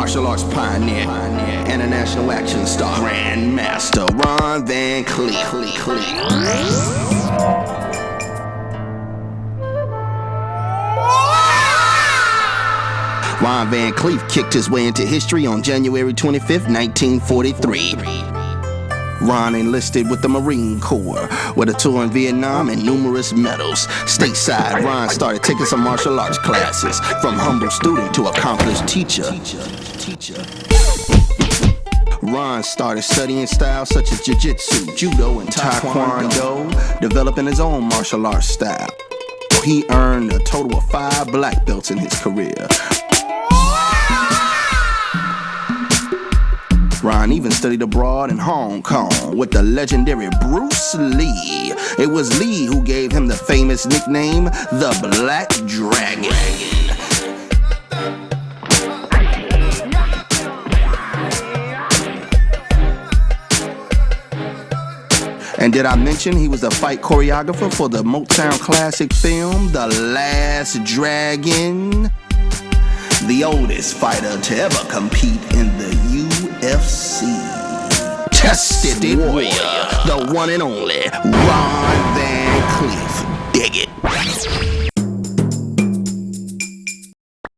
martial arts pioneer, international action star, Grandmaster Ron Van Clief. Ron Van Clief kicked his way into history on January 25th, 1943. Ron enlisted with the Marine Corps, with a tour in Vietnam and numerous medals. Stateside, Ron started taking some martial arts classes, from humble student to accomplished teacher. Ron started studying styles such as jiu-jitsu, judo, and taekwondo, developing his own martial arts style. He earned a total of 5 black belts in his career. Ron even studied abroad in Hong Kong with the legendary Bruce Lee. It was Lee who gave him the famous nickname, the Black Dragon. And did I mention he was the fight choreographer for the Motown classic film, The Last Dragon? The oldest fighter to ever compete in the UFC. Tested warrior, the one and only Ron Van Clief. Dig it.